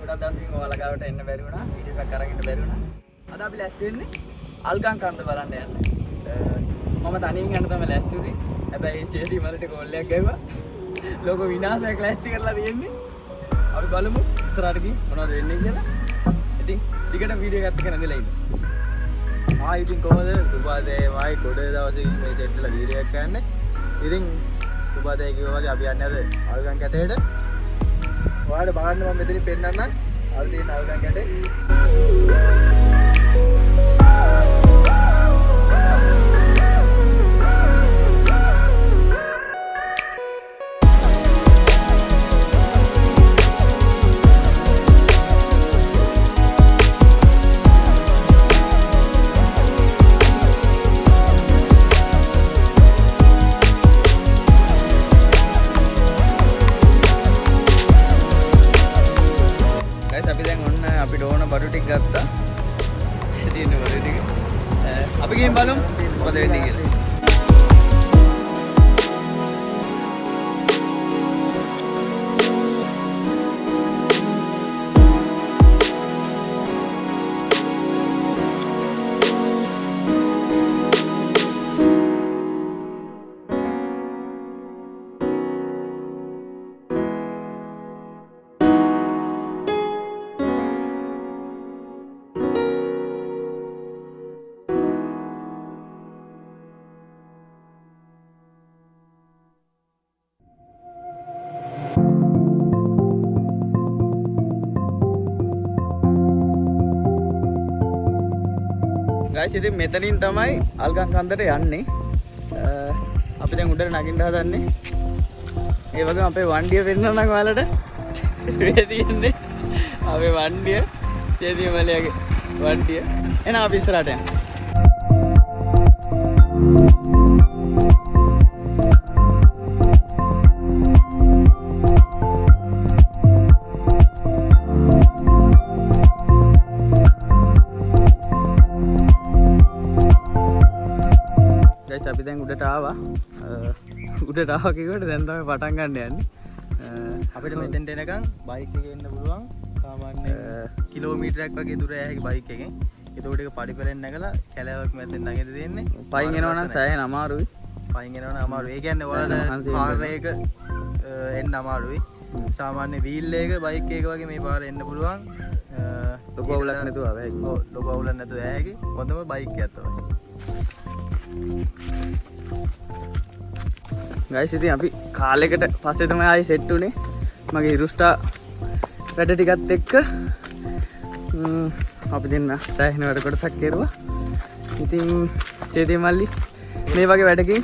ගොඩක් දවසකින් ඔයාලා ගාවට එන්න බැරි වුණා. වීඩියෝ එකක් අරගෙන බැරි වුණා. අද අපි ලෑස්ති වෙන්නේ අල්ගම් කන්ද බලන්න යන්න. මම තනියෙන් යන්න තමයි ලෑස්ති වුනේ. හැබැයි චේති මලට කෝල් එකක් ගැව්වා. ලෝක විනාශයක් ලෑස්ති කරලා තියෙන්නේ. අපි බලමු ඉස්සරහට ගිහින් මොනවද වෙන්නේ කියලා. ඉතින් ටිකට වීඩියෝ එකත් එක්ක නැදලා ඉන්න. ඉතින් කොහොමද සුබාදේ වයි ගොඩ දවසකින් මේ සෙට් වල වීඩියෝ එකක් ගන්න. ඉතින් සුබාදේ කිව්වා වගේ අපි යන්නේ අද අල්ගම් කැටේට. ඔයාලට බලන්න මම මෙතනින් පෙන්නන්නම්. අද තියෙන අල්ගම් කැටේ. අපි දැන් ඔන්න අපිට ඕන බඩු ටික ගත්තා. තියෙන බඩු ටික. අපි ගිහින් බලමු මොකද වෙන්නේ කියලා. ගයිස් ඉතින් මෙතනින් තමයි අල්ගම් කන්දට යන්නේ. අපි දැන් උඩට නගින්න හදන්නේ. ඒ වගේම අපේ වණ්ඩිය පෙන්නන්න ඔයාලට මේ තියෙන්නේ අපේ වණ්ඩිය. චේතිය මලයාගේ වණ්ඩිය. එහෙනම් අපි ඉස්සරහට යමු. අපි දැන් උඩට ආවා. උඩට ආවා කිව්වට දැන් තමයි පටන් ගන්න යන්නේ. අපිට මෙතෙන්ට එනකන් බයික් එකේ එන්න පුළුවන්. සාමාන්‍ය කිලෝමීටරයක් වගේ දුර යෑ හැකි බයික් එකෙන්. ඒකට ඒක පඩිපෙලෙන් නැගලා කැලෑවක් මැදෙන් නැගෙද තියෙන්නේ. පයින් එනවා නම් සෑහෙන අමාරුයි. පයින් එනවා නම් අමාරුයි. ඒ කියන්නේ ඔයාලට කාර් එක එන්න අමාරුයි. සාමාන්‍ය වීල් එක බයික් එක වගේ මේ පාර එන්න පුළුවන්. ලොකු අවුලක් නැතුව ආවා. ඔව් ලොකු අවුලක් නැතුව යෑ හැකි. හොඳම බයික් එකක් තමයි. ගයිස් ඉතින් අපි කාලෙකට පස්සේ තමයි ආයි සෙට් උනේ. මගේ හිරුස්ටා වැඩ ටිකත් එක්ක අපි දෙන්න සෑහෙන වැඩ කොටසක් කෙරුවා. ඉතින් චේතිය මල්ලි මේ වගේ වැඩකින්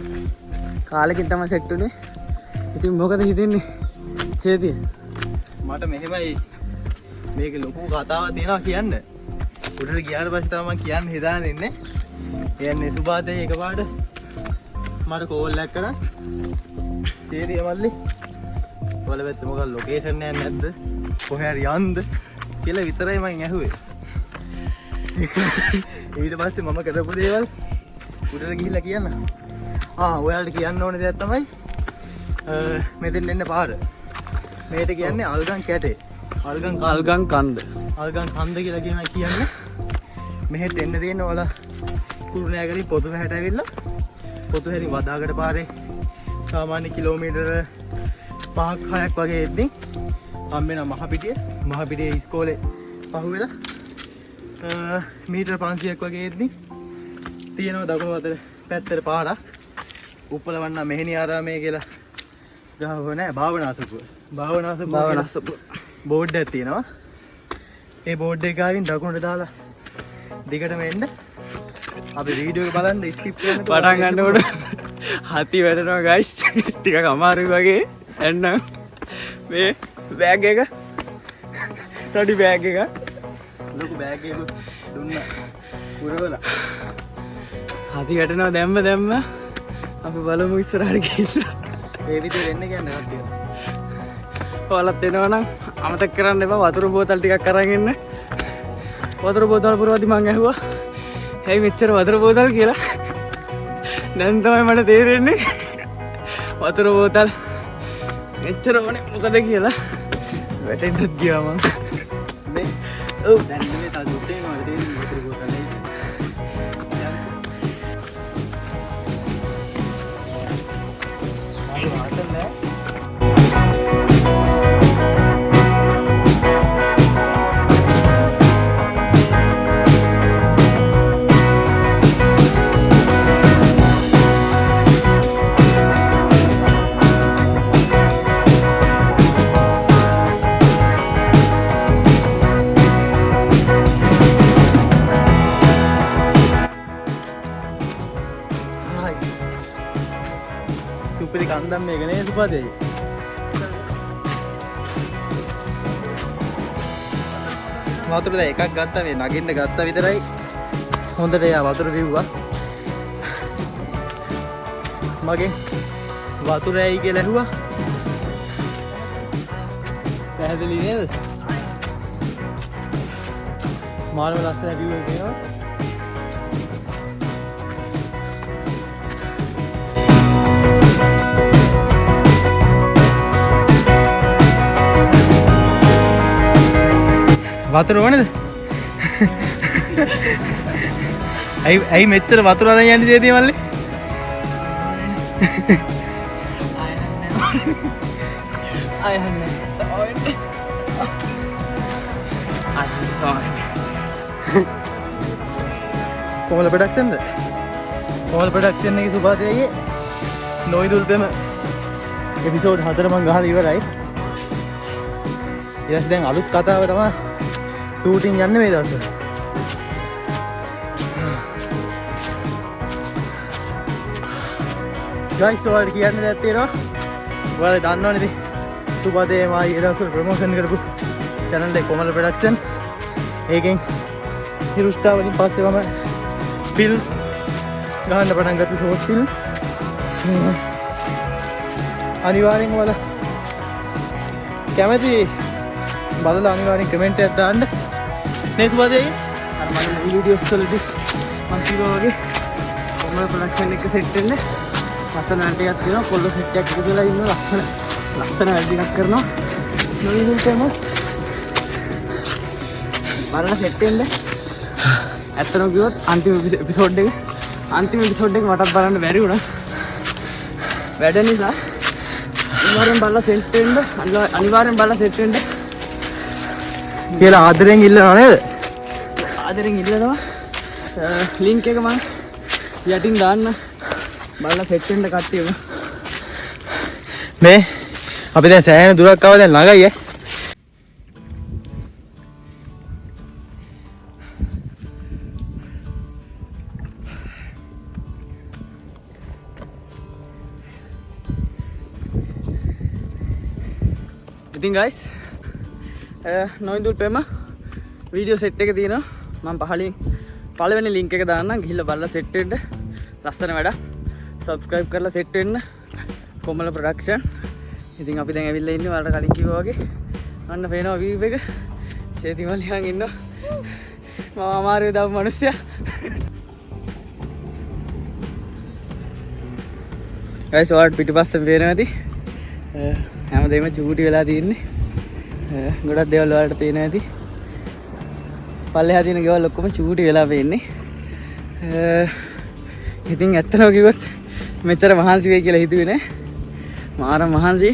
කාලෙකින් තමයි සෙට් උනේ. ඉතින් මොකද හිතෙන්නේ චේතිය? මට මෙහෙමයි මේක ලොකු කතාවක් තියෙනවා කියන්න. උඩට ගියාට පස්සේ තමයි මම කියන්න හිතාගෙන ඉන්නේ. කියන්නේ සුබාදේ එකපාරට මට කෝල් එකක් කරා. චේතිය මල්ලි ඔයාලා වෙත් මොකක් ලොකේෂන් එකක් නැද්ද? කොහේ හරි යන්ද කියලා විතරයි මම ඇහුවේ. ඊට පස්සේ මම කරපු දේවල් උඩට ගිහිල්ලා කියන්න. ඔයාලට කියන්න ඕනේ දෙයක් තමයි මෙතෙන් එන්න පාර. මේකට කියන්නේ අල්ගම් කැටේ. අල්ගම් කන්ද. අල්ගම් කන්ද කියලා කියන්නේ. මෙහෙට එන්න තියෙන ඔයාලා කුරුණෑගලින් පොතු හැට ඇවිල්ලා පොතු හැරි වදාගට පාරේ සාමාන්‍ය කිලෝමීටර 5-6ක් වගේ එද්දී හම්බෙන මහපිටිය ඉස්කෝලේ පහුවෙලා මීටර 500ක් වගේ එද්දී තියෙනවා දකුණු අතට පැත්තට පාරක්. උප්පලවන්න මෙහෙණි ආරාමයේ කියලා ගහව නෑ භාවනාසපුව බෝඩ් එකක් තියෙනවා. ඒ බෝඩ් එක ගාවින් දකුණට දාලා දිගටම එන්න. අපි වීඩියෝ එක බලන්න ස්කිප් කරන්න පටන් ගන්නකොට හති වැටෙනවා ගයිස්. ටිකක් අමාරුයි වගේ. එන්න මේ බෑග් එක ටඩි බෑග් එක ලොකු බෑග් එකක් දුන්නා පුරවලා. හති වැටෙනවා දැම්ම අපි බලමු ඉස්සරහට ගිහින්. ඒ විදිහට එන්න කියන්නේ කට්ටිය. ඔයාලත් එනවනම් අමතක කරන්න එපා වතුර බෝතල් ටිකක් අරන් එන්න. වතුර බෝතල් පුරවද්දි මං ඇහුවා ඇයි මෙච්චර වතුර බෝතල් කියලා. දැන් තමයි මට තේරෙන්නේ වතුර බෝතල් මෙච්චර ඕනේ මොකද කියලා. වැටෙන්නත් ගියා මං. ඔව් දැන් මේ තා දුට්ටේ මම දෙන්නේ මොකද ගොතලේ සුපිරි කන්දම් මේක නේ සුපදේ වතුර දැන් එකක් ගත්තා මේ නගින්න ගත්තා විතරයි හොඳට යා වතුර පිව්වා මගේ වතුර ඇයි කියලා ඇහුවා පැහැදිලි නේද මාළම ලස්සන view එකක් එනවා වතුර ඕනේද? ඇයි මෙච්චර වතුර අරන් යන්නේ දෙතිය මල්ලි? කොමල ප්‍රොඩක්ෂන්ද? කොමල ප්‍රොඩක්ෂන් එකේ සුභාදේගේ නොයිදුල් පෙම එපිසෝඩ් 4 මම ගහලා ඉවරයි. ඊට දැන් අලුත් කතාව තමයි ෂූටින් යන්නේ මේ දවස්වල. ගයිස් ඔයාලට කියන්න දෙයක් තියෙනවා. ඔයාලා දන්නවනේ ඉතින් සුබදේ මායි ඒ දවස්වල ප්‍රොමෝෂන් කරපු channel එක කොමල ප්‍රොඩක්ෂන්. ඒකෙන් හිරුස්ටා වලින් පස්සේ මම ෆිල්ම් ගහන්න පටන් ගත්තා ෂෝට් ෆිල්ම්. අනිවාර්යෙන් ඔයාලා කැමති බලලා අනිවාර්යෙන් කමෙන්ට් එකක් දාන්න. නේ සුබදේ අර මම වීඩියෝස් වලදී මම කිව්වා වගේ කොමල ප්‍රොඩක්ෂන් එක සෙට් වෙන්න ලස්සන වැඩක් තියෙනවා කොල්ල සෙට් එකක් එකතුලා ඉන්න ලස්සන වැඩක් කරනවා නොයිදුල්ටම බලලා සෙට් වෙන්න ඇත්තටම කිව්වොත් අන්තිම එපිසෝඩ් එක මටත් බලන්න බැරි වුණා වැඩ නිසා අනිවාර්යෙන් බලලා සෙට් වෙන්න කියලා ආදරෙන් ඉල්ලනවා නේද? ආදරෙන් ඉල්ලනවා ලින්ක් එක මම යටින් දාන්න බලලා සෙට් වෙන්න කට්ටියම මේ අපි දැන් සෑහෙන දුරක් ආවා දැන් ළඟයි ඈ ඉතින් guys නොයිදුල් පෙම වීඩියෝ සෙට් එක තියෙනවා මම පළවෙනි ලින්ක් එක දාන්නම් ගිහිල්ලා බලලා සෙට් වෙන්න ලස්සන වැඩක් subscribe කරලා සෙට් වෙන්න කොමල ප්‍රොඩක්ෂන් ඉතින් අපි දැන් ඇවිල්ලා ඉන්නේ වලට කලින් කිව්වා වගේ අන්න පේනවා view එක චේතිමලියන් ඉන්නවා මම අමාරුවේ දාපු මිනිස්සයා guys ඔයාලට පිටිපස්සෙන් පේනවා ඇති හැමදේම චූටි වෙලා තියෙන්නේ ගොඩක් දේවල් වලට පේනවා ඇති පල්ලෙහා තියෙන ගෙවල් ඔක්කොම චූටි වෙලා පේන්නේ ඉතින් ඇත්තටම කිව්වොත් මෙච්චර මහන්සි වෙයි කියලා හිතුවේ නෑ මාර මහන්සි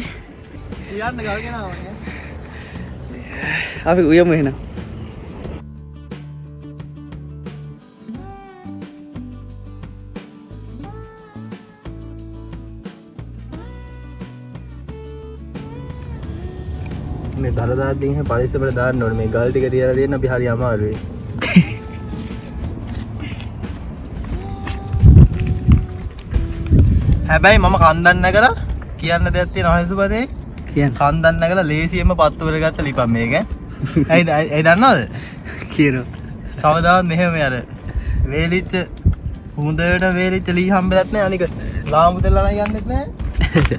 කියන්න ගල්ගෙන ආවා අපි උයමු එහෙනම් මේ දරදාද්දීන් හැ පරිස්සමට දාන්න ඕනේ මේ ගල් ටික තියලා දෙන්න අපි හරි අමාරුයි හැබැයි මම කන්දන් නැගලා කියන්න දෙයක් තියෙනවා හයිසුපතේ කියන්න කන්දන් නැගලා ලේසියෙන්ම පත්තු කරගත්ත ලිපම් මේක ඇයි දන්නවද කියනවා කවදාවත් මෙහෙම අර වේලිච්ච හොඳට වේලිච්ච ලී හම්බෙලත් නැහැ අනික ලාඹු දෙල්ලලා යන්නෙත් නැහැ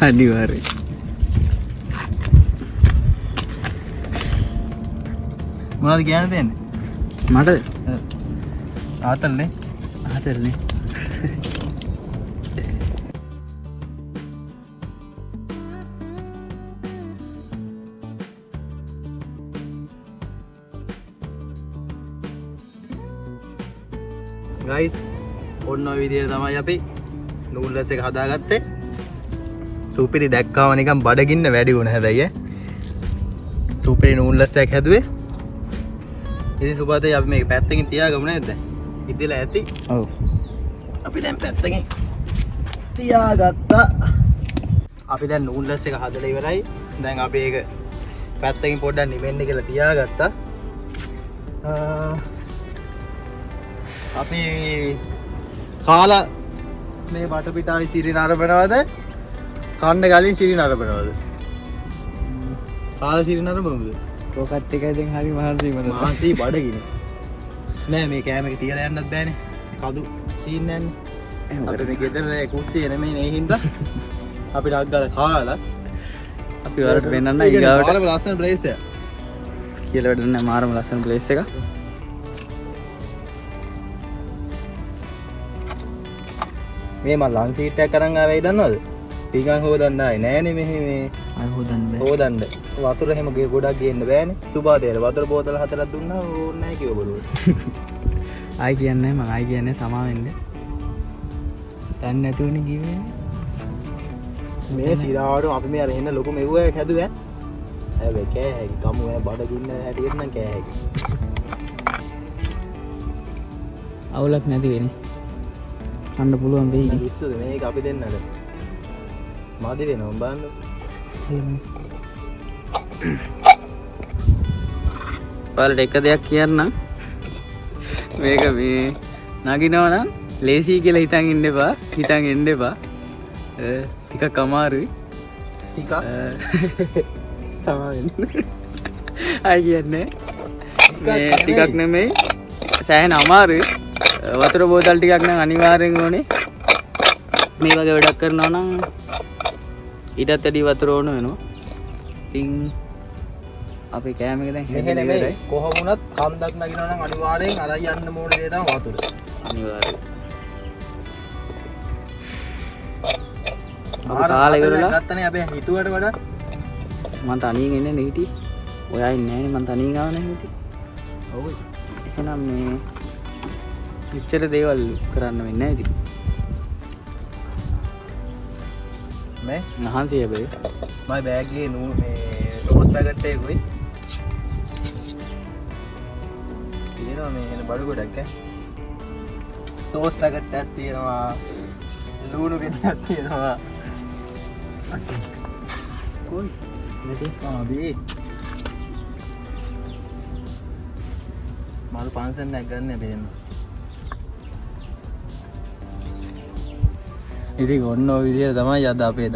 අනිවාර්යයෙන් මොනවද කියන්න දෙන්නේ මට ආතල්නේ ආතල්නේ ගයිස් ඔන්න ඔය විදිහට තමයි අපි නූල්ලස් එක හදාගත්තේ. සුපිරි දැක්කාම නිකන් බඩගින්න වැඩි වුණා හැබැයි සුපිරි නූල්ලස් එකක් හැදුවේ. ඉතින් සුබතේ අපි මේක පැත්තකින් තියාගමු නේද? ඉතිලා ඇති. ඔව්. අපි දැන් පැත්තකින් තියාගත්තා. අපි දැන් නූල්ලස් එක හදලා ඉවරයි. දැන් අපි ඒක පැත්තකින් පොඩ්ඩක් නිවෙන්න කියලා තියාගත්තා. අපි කාලා මේ බටපිටාවේ සිරි නරඹනවද? කන්න කලින් සිරි නරඹනවද? කාලා සිරි නරඹමුද? කොකට් එකයි දැන් හරි මහන්සි මට. මහන්සි බඩගින. නෑ මේ කෑම එක තියලා යන්නත් බෑනේ. කදු සීන් නැන්නේ. අපි මේ ගෙදර කුස්සිය නෙමෙයි නේ හින්දා. අපි ඩක් ගාලා කාලා අපි වලට වෙන්නන්න ඊගාවට මාරම ලස්සන ප්ලේස් එක. කියලා වැඩ නැහැ මාරම ලස්සන ප්ලේස් එක. මේ මම ලං සීට් එකක් අරන් ආවයි දන්නවද? පිඟන් හොදන්න ආවේ නෑනේ මෙහි මේ. අය හොදන්න බෑ. හොදන්න. වතුර එහෙම ගොඩක් ගේන්න බෑනේ. සුභාදේට වතුර බෝතල 4ක් දුන්නා ඕනේ නැහැ කිව්ව බලුවට. ආයි කියන්නේ මම ආයි කියන්නේ සමා වෙන්න. දැන් නැතුවනේ කිව්වේ. මේ සිරාවට අපි මේ අර එන්න ලොකු මෙව්වයක් හැදුවා. හැබැයි කෑ හැකි කමු ඈ බඩගින්න හැටියට නම් කෑ හැකි. අවුලක් නැති වෙන්නේ. කන්න පුළුවන් වෙයි. විශ්වද මේක අපි දෙන්නද? මාදි වෙනවා බලන්න. ඔයාලට එක දෙයක් කියන්න. මේක මේ නගිනවා නම් ලේසි කියලා හිතන් ඉන්න එපා. හිතන් එන්න එපා. ටිකක් අමාරුයි. ටිකක් සමා වෙන්න. ආයි කියන්නේ මේ ටිකක් නෙමෙයි සෑහෙන අමාරුයි. වතුර බෝතල් ටිකක් නම් අනිවාර්යෙන් ඕනේ. මේ වගේ වැඩක් කරනවා නම් ඊටත් වැඩි වතුර ඕන වෙනවා. ඉතින් අපි කෑම එක දැන් මෙහෙ නෙමෙයි කොහොම වුණත් කන්දක් නගිනවා නම් අනිවාර්යෙන් අරයි යන්න ඕන දේ තමයි වතුර. අනිවාර්යෙන්. කාලේ ඉවරලා ගත්තනේ අපි හිතුවට වඩා මම තනියෙන් එන්නේ නේ හිටියේ. ඔයා ඉන්නේ නැහැ නේ මම තනියෙන් ආව නැහැ හිටියේ. ඔව්. එහෙනම් මේ ඉච්චර දේවල් කරන්න වෙන්නේ නැහැ ඉතින්. මේ නහන්සිය හැබැයි. මගේ බෑග් එකේ මේ සෝස් පැකට් එකකුයි. තියෙනවා මේ එන බඩු ගොඩක් ඈ. සෝස් පැකට් එකක් තියෙනවා. ලුණු ගෙඩියක් තියෙනවා. කොයි? මේකේ ආදී. මාළු 500ක් ගන්න බෑම. ඉතින් ඔන්න ඔය විදිහට තමයි අද අපේ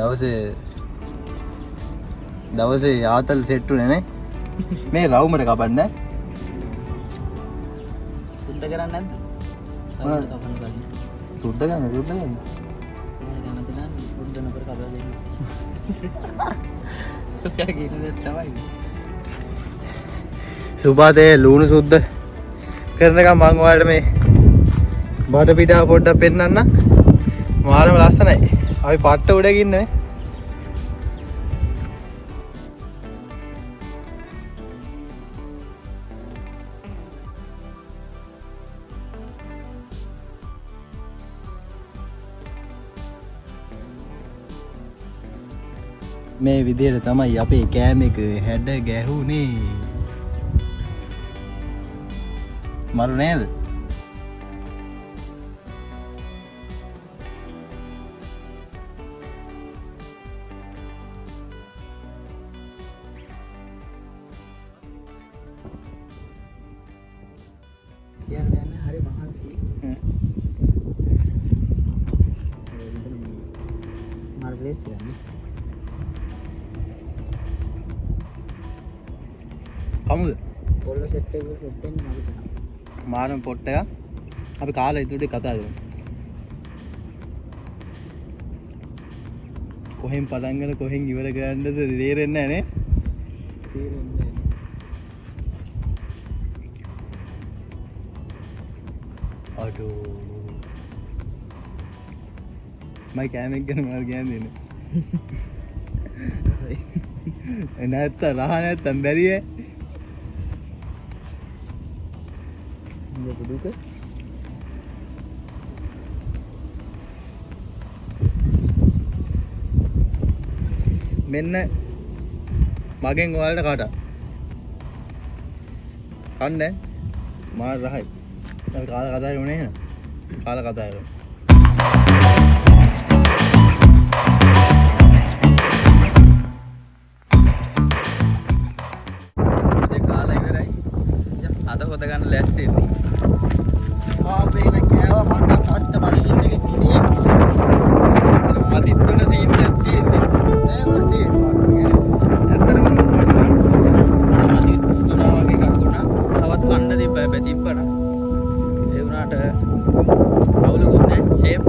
දවසේ ආතල් සෙට් උනේ නේ. මේ රවුමට කපන්න සුද්ධ කරන්නේ නැද්ද? සුද්ධ ගන්න කැමති නම් සුද්ධ නතර කපලා දෙන්න. ඔයා කියන දේ තමයි. සුභාදේ ලුණු සුද්ධ කරනකම් මම ඔයාලට මේ බඩ පිටාව පොඩ්ඩක් පෙන්නන්න. මාරම ලස්සනයි. අපි පට්ට උඩ ගින්නේ. මේ විදිහට තමයි අපේ කෑම එක හැඩ ගැහුනේ. මරු නේද? හරි මහන්සි. මාර ප්ලේස් යන්නේ. කමුද? පොල්ල සෙට් එක සෙට් වෙන්නේ මගේ තමයි. මාරම පොට් එක අපි කාලා ඉදිරියට කතා කරමු. කොහෙන් පටන් ගන්න කොහෙන් ඉවර කරන්නද තේරෙන්නේ නැහැ නේ. තේරෙන්නේ අඩෝ මයි කෑමක් ගැන මම කියන්නේ නේ. නැත්තම් රහ නැත්තම් බැරිය. දුක මෙන්න මගෙන් ඔයාලට කාටා. කන්නේ මාර රහයි. අපි කාලා කතා කරුනේ නේද? කාලා කතා කරුවා. ඒ කාලා ඉවරයි. අද හොද ගන්න ලෑස්ති වෙන්නේ. ආපේ නේ කෑවා මන්න කට්ට බඩගින්න එක කිනේ. මදිත් තුන සීන් එකක් තියෙන්නේ. නෑ ඔය සීන් වගේ. ඇත්තටම මදිත් තුන වගේ එකක් වුණා. තවත් කන්න තිබ්බා හැබැයි තිබ්බනා. ඒ වුණාට අවුලකුත් නෑ. ෂේප්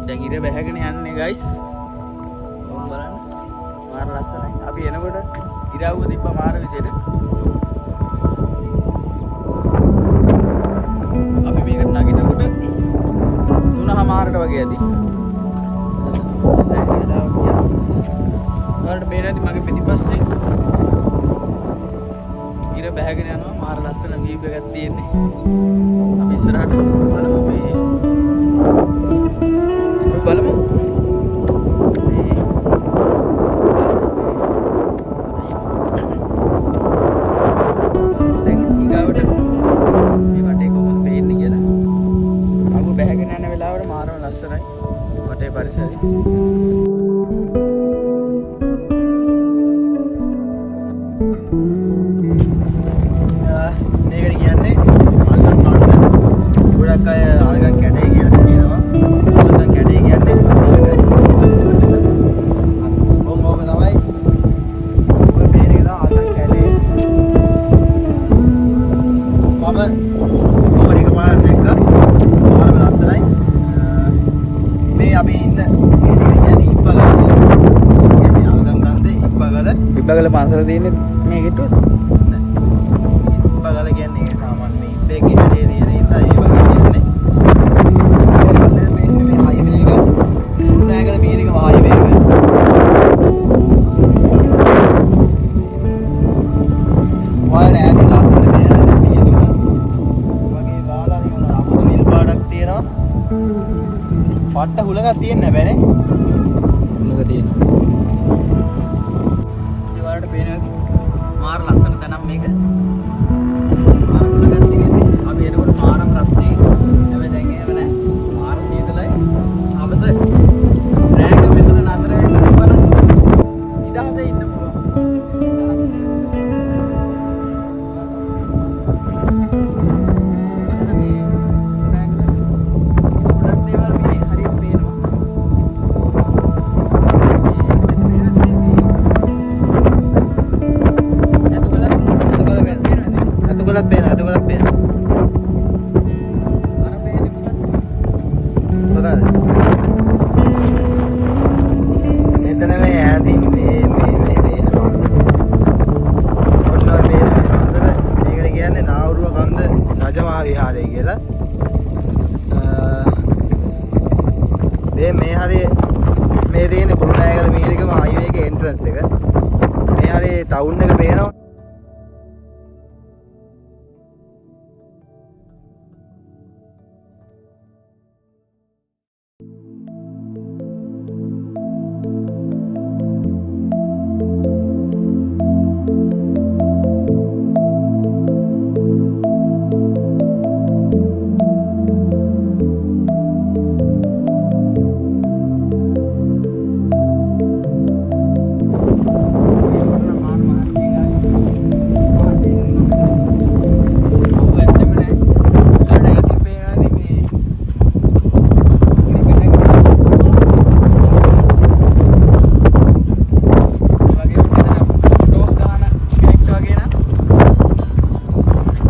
දැන් ඉර බැහැගෙන යන්නේ ගයිස්. ඔන්න බලන්න. මාර ලස්සනයි. අපි එනකොට ඉරවුව තිබ්බ මාර විදියට. අපි මේකට නගිනකොට 3:00ට වගේ ඇති. ඔයාලට පේන ඇති මගේ පිටිපස්සේ ඉර බැහැගෙන යනවා. මාර ලස්සන වීව් එකක් තියෙන්නේ. අපි ඉස්සරහට බලමු මේ බලමු දැන් ඊගාවට මේ වටේ කොහොමද පේන්නේ කියලා. අගු බැහැගෙන යන වෙලාවට මාරම ලස්සනයි වටේ පරිසරය. මේකට කියන්නේ අල්ගම් කාඩ්. ගොඩක් අය අල්ගම් කැටේ කියලා කියනවා. අල්ගම් කැටේ කියන්නේ අල්ගම්. ඕක තමයි. ඔය මේක තමයි අල්ගම් කැටේ. මම කොහොමද එකපාරට දැක්ක. මාරම ලස්සනයි. මේ අපි ඉන්න මේක කියන්නේ ඉබ්බගල කියලා. කියන්නේ අල්ගම් ගන්දේ ඉබ්බගල. ඉබ්බගල පන්සල තියෙන්නේ මේ ගෙට්ටුවද? ඉබ්බගල කියන්නේ සාමාන්‍ය මේ ඉබ්බේගේ හැඩේ තියෙන ඉඳලා ඒ වගේ කියන්නේ. මේ හයිවේ එක උණෑගල මීරික හයිවේ එක. ඔයාලට ඈතින් ලස්සන පේනද පියදුම. වගේ ගාලා නිකන් අමුතු නිල් පාටක් තියෙනවා. පට්ට හුලඟක් තියෙන්නේ නැහැ බෑනේ. උලක තියෙනවා. ඉතින් වලට පේනවා මාර ලස්සන තැනක් මේක. මාර උලකක් තියෙන්නේ. අපි එනකොට මාරම රස්නේ. හැබැයි දැන් එහෙම නැහැ. මාර සීතලයි. අවස රෑක මෙතන නතර වෙන්න තිබ්බනම් ඉඳහසේ ඉන්න පුළුවන්. මෙතන මේ රෑක ගොඩක් දේවල් මේ හරියට පේනවා. අතුගලක් පේන අතුගලක් පේන. අර පේන්නේ මොකක්ද? හොඳයි. මෙතන මේ ඈතින් මේ ඔන්න ඔය මේ මේකට කියන්නේ නාවුරුව කන්ද රජමහා විහාරය කියලා. මේ හරිය මේ තියෙන කුරුණෑගල මීරිකම හයිවේ එකේ එන්ට්‍රන්ස් එක. මේ හරිය ටවුන් එක පේනවා.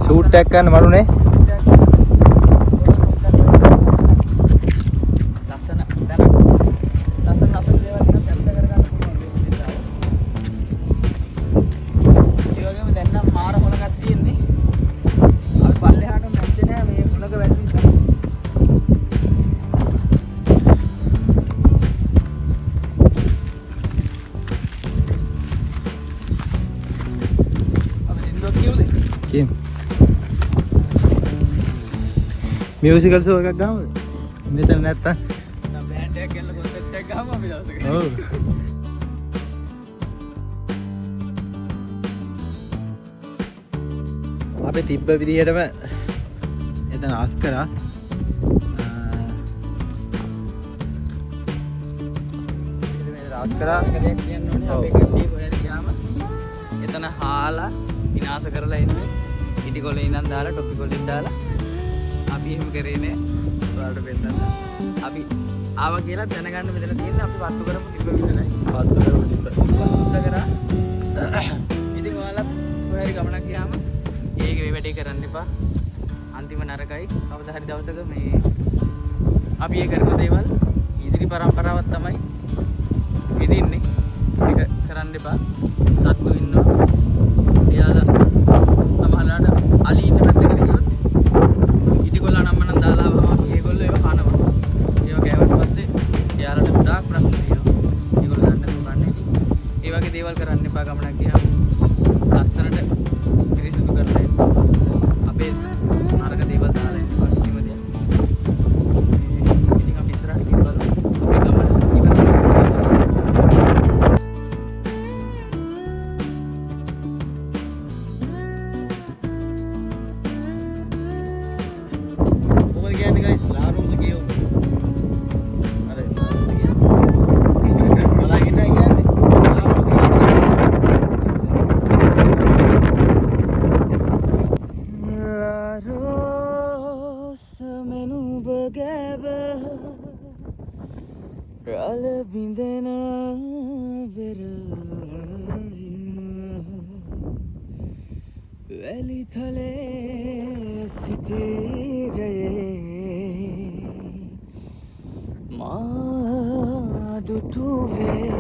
ෂූට් එකක් ගන්න මරුනේ. ලස්සන දැන ලස්සන දේවල් ගැන කැප්චර් කරගන්න පුළුවන්. ඒ වගේම දැන් නම් මාර හොලකක් තියෙන්නේ. අපි පල්ලෙහාට මැද්දේ නෑ මේ හොලක වැඩි නිසා. මියුසිකල් ෂෝ එකක් ගහමුද? මෙතන නැත්තම් නම් බෑන්ඩ් එකක් ගෙනල්ලා කොන්සර්ට් එකක් ගහමු අපි දවසක. ඔව්. අපි තිබ්බ විදිහටම එතන ආස් කරා. ආස් කරා දෙයක් කියන්න ඕනේ අපි කට්ටිය කොහෙද ගියාම එතන හාලා විනාශ කරලා එන්නේ. ඉටි කොලේ ඉඳන් දාලා ටොපි කොලෙන් දාලා අපි එහෙම කරේ නෑ. ඔයාලට පෙන්නන්න. අපි ආවා කියලා දැනගන්න මෙතන තියෙන්නේ අපි වත්තු කරපු තිබ්බ විතරයි. වත්තු කරපු තිබ්බ. වත්තු කරා. ඉතින් ඔයාලා කොහරි ගමනක් ගියාම ඒකේ මේ වැඩේ කරන්න එපා. අන්තිම නරකයි. කවදා හරි දවසක මේ අපි ඒ කරන දේවල් ඉදිරි පරම්පරාවක් තමයි විඳින්නේ. ඒක කරන්න එපා. සත්තු ඉන්නවා. එයාලා සමහරවිට අලි ඉන්න පැත්තකට ගියොත් ඉටිකොල්ල නම්මනම් දාලා ආවම ඒගොල්ලෝ ඒව කනවා. ඒව කෑවට පස්සේ එයාලට ගොඩාක් ප්‍රශ්න තියෙනවා. ඒගොල්ලෝ දන්නේ නැතුව ඉතින් ඒ වගේ දේවල් කරන්න එපා ගමනක් ගියාම. ලස්සනට පිරිසිදු කරලා එන්න. අපේ නරක දේවල් දාලා එන්න කිසිම දෙයක්. ඉතින් අපි ඉස්සරහට ගිහින් බලමු. අපේ ගමන ඉවරයි. මොකද කියන්නේ guys? ලාරෝස කියෝ. අර ලාරෝස කියන්නේ. බලන්න කියන්නේ. ලාරෝස කියන්නේ. ලාරෝස මෙනුබ ගැබ රාල බින්දෙන වැලි තලේ සිටිරයේ මා දුටුවේ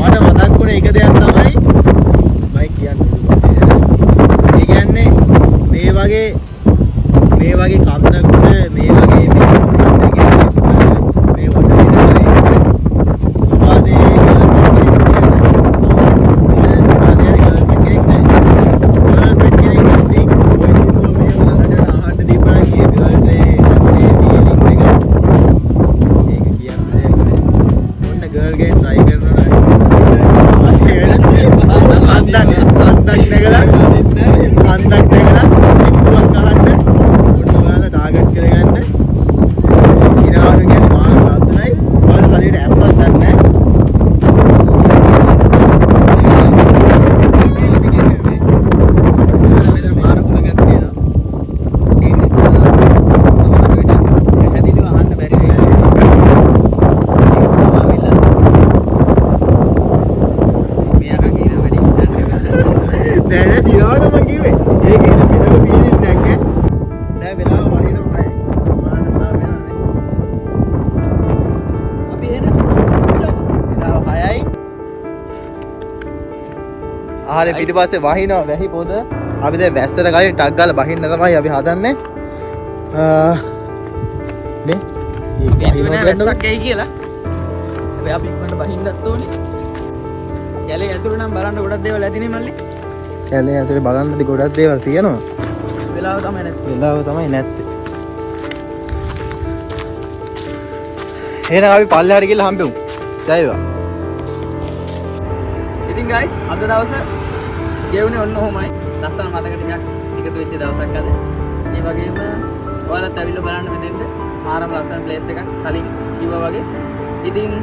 මට මතක් වුණේ එක දෙයක් තමයි මම කියන්නේ. මේ වගේ කන්දකට මේ වගේ මේ ආහාරේ පිටිපස්සේ වහිනවා වැහි පොද. අපි දැන් වැස්සට ගලින් ටක් ගාලා බහින්න තමයි අපි හදන්නේ. නේ? වැස්සක් එයි කියලා. හැබැයි අපි ඉක්මනට බහින්නත් ඕනේ. කැලේ ඇතුළේ නම් බලන්න ගොඩක් දේවල් ඇතිනේ මල්ලි. කැලේ ඇතුළේ බලන්න ගොඩක් දේවල් තියෙනවා. වෙලාව තමයි නැත්තේ. වෙලාව තමයි නැත්තේ. එහෙනම් අපි පල්ලෙහාට ගිහලා හම්බෙමු. ජය වේවා. ඉතින් guys අද දවසේ ගෙවුනේ ඔන්න ඔහොමයි. ලස්සන මතක ටිකක් එකතු වෙච්ච දවසක් අද. ඒ වගේම ඔයාලත් ඇවිල්ලා බලන්න මෙතෙන්ට. ආරම ලස්සන ප්ලේස් එකක් කලින් කිව්වා වගේ. ඉතින්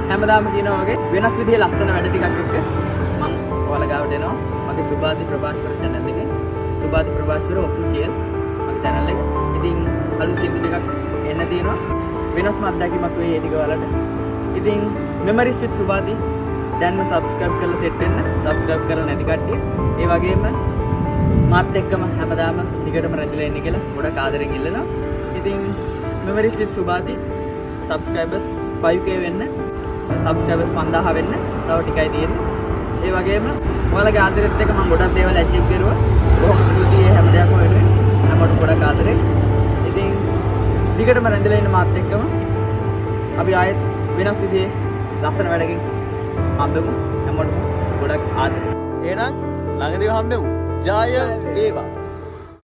හැමදාම කියනවා වගේ වෙනස් විදිහේ ලස්සන වැඩ ටිකක් එක්ක මම ඔයාලා ගාවට එනවා. මගේ සුභාති ප්‍රභාස්වර channel එකේ. සුභාති ප්‍රභාස්වර official මගේ channel එක. ඉතින් අලුත් සින්දු ටිකක් එන්න තියෙනවා. වෙනස්ම අත්දැකීමක් වෙයි ඒ ටික ඔයාලට. ඉතින් memories with සුභාති දැන්ම subscribe කරලා set වෙන්න. subscribe කරලා නැති කට්ටිය. ඒ වගේම මාත් එක්කම හැමදාම දිගටම රැඳිලා ඉන්න කියලා ගොඩක් ආදරෙන් ඉල්ලනවා. ඉතින් memories with සුභාති subscribers 5k වෙන්න. subscribers 5000 වෙන්න. තව ටිකයි තියෙන්නේ. ඒ වගේම ඔයාලගේ ආදරෙත් එක්ක මම ගොඩක් දේවල් achieve කරුවා. බොහොම ස්තුතියි හැම දෙයක්ම වෙනුවෙන්. හැමෝටම ගොඩක් ආදරේ. ඉතින් දිගටම රැඳිලා ඉන්න මාත් එක්කම අපි ආයෙත් වෙනස් විදිහේ ලස්සන වැඩකින් හම්බෙමු. හැමෝටම ගොඩක් ආදරේ. එහෙනම් ළඟදී හම්බෙමු. ජය වේවා.